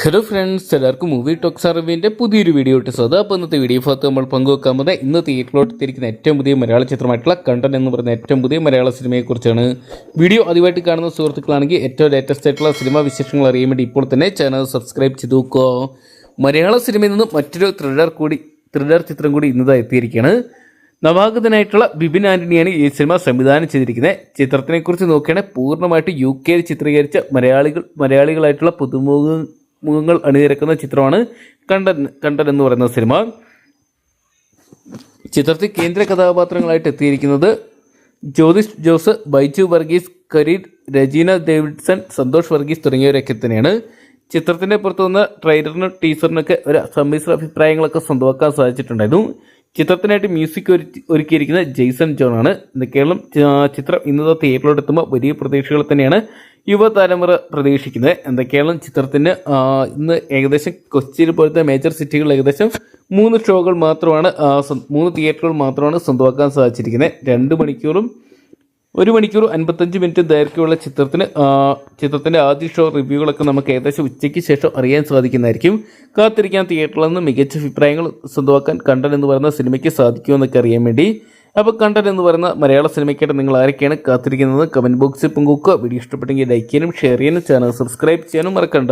Hello friends, എല്ലാവർക്കും movie talks അറിവിൻ്റെ പുതിയൊരു വീഡിയോ ഇട്ട് സ്വാഗതം. അപ്പോൾ ഇന്നത്തെ വീഡിയോ ഭാഗത്ത് നമ്മൾ പങ്കുവെക്കാൻ പോകുന്നത് ഇന്ന് തിയേറ്ററിലോട്ട് എത്തിയിരിക്കുന്ന ഏറ്റവും പുതിയ മലയാള ചിത്രമായിട്ടുള്ള കണ്ടൻ എന്ന് പറയുന്ന ഏറ്റവും പുതിയ മലയാള സിനിമയെക്കുറിച്ചാണ്. വീഡിയോ ആദ്യമായിട്ട് കാണുന്ന സുഹൃത്തുക്കളാണെങ്കിൽ ഏറ്റവും ലേറ്റസ്റ്റ് ആയിട്ടുള്ള സിനിമാ വിശേഷങ്ങൾ അറിയാൻ വേണ്ടി ഇപ്പോൾ തന്നെ ചാനൽ സബ്സ്ക്രൈബ് ചെയ്ത് നോക്കുക. മലയാള സിനിമയിൽ നിന്ന് മറ്റൊരു ത്രില്ലർ ചിത്രം കൂടി ഇന്നതായി എത്തിയിരിക്കുകയാണ്. നവാഗതനായിട്ടുള്ള ബിബിൻ ആൻ്റണിയാണ് ഈ സിനിമ സംവിധാനം ചെയ്തിരിക്കുന്നത്. ചിത്രത്തിനെക്കുറിച്ച് നോക്കുകയാണെങ്കിൽ പൂർണ്ണമായിട്ട് UK ചിത്രീകരിച്ച മലയാളികളായിട്ടുള്ള പുതുമുഖങ്ങൾ അണിനിരക്കുന്ന ചിത്രമാണ് കണ്ടൻ എന്ന് പറയുന്ന സിനിമ. ചിത്രത്തിൽ കേന്ദ്ര കഥാപാത്രങ്ങളായിട്ട് എത്തിയിരിക്കുന്നത് ജ്യോതിഷ് ജോസ്, ബൈജു വർഗീസ്, കരീർ, രജീന ഡേവിഡ്സൺ, സന്തോഷ് വർഗീസ് തുടങ്ങിയവരൊക്കെ തന്നെയാണ്. ചിത്രത്തിൻ്റെ പുറത്തു വന്ന ട്രെയിലറിനും ടീസറിനൊക്കെ ഒരു സമ്മിശ്ര അഭിപ്രായങ്ങളൊക്കെ സ്വന്തമാക്കാൻ സാധിച്ചിട്ടുണ്ടായിരുന്നു. ചിത്രത്തിനായിട്ട് മ്യൂസിക് ഒരുക്കിയിരിക്കുന്നത് ജെയ്സൺ ജോൺ ആണ്. എന്തൊക്കെയാണ് ചിത്രം ഇന്നത്തെ തിയേറ്ററിലോട്ട് എത്തുമ്പോൾ വലിയ പ്രതീക്ഷകൾ തന്നെയാണ് യുവതലമുറ പ്രതീക്ഷിക്കുന്നത്. എന്തൊക്കെയാണ് ചിത്രത്തിന് ഇന്ന് ഏകദേശം കൊച്ചിയിൽ പോലത്തെ മേജർ സിറ്റികളിൽ ഏകദേശം 3 ഷോകൾ മാത്രമാണ് 3 തിയേറ്ററുകൾ മാത്രമാണ് സ്വന്തമാക്കാൻ സാധിച്ചിരിക്കുന്നത്. 1 മണിക്കൂർ 55 മിനിറ്റ് ദൈർഘ്യമുള്ള ചിത്രത്തിൻ്റെ ആദ്യ ഷോ റിവ്യൂകളൊക്കെ നമുക്ക് ഏകദേശം ഉച്ചയ്ക്ക് ശേഷം അറിയാൻ സാധിക്കുന്നതായിരിക്കും. കാത്തിരിക്കാൻ തിയേറ്ററിൽ നിന്ന് മികച്ച അഭിപ്രായങ്ങൾ സ്വന്തമാക്കാൻ കണ്ടൻ എന്ന് പറയുന്ന സിനിമയ്ക്ക് സാധിക്കുമെന്നൊക്കെ അറിയാൻ വേണ്ടി. അപ്പോൾ കണ്ടൻ എന്ന് പറയുന്ന മലയാള സിനിമയ്ക്കായിട്ട് നിങ്ങൾ ആരൊക്കെയാണ് കാത്തിരിക്കുന്നത് കമൻറ്റ് ബോക്സിൽ പങ്കുവെക്കുക. വീഡിയോ ഇഷ്ടപ്പെട്ടെങ്കിൽ ലൈക്ക് ചെയ്യാനും ഷെയർ ചെയ്യാനും ചാനൽ സബ്സ്ക്രൈബ് ചെയ്യാനും മറക്കണ്ട.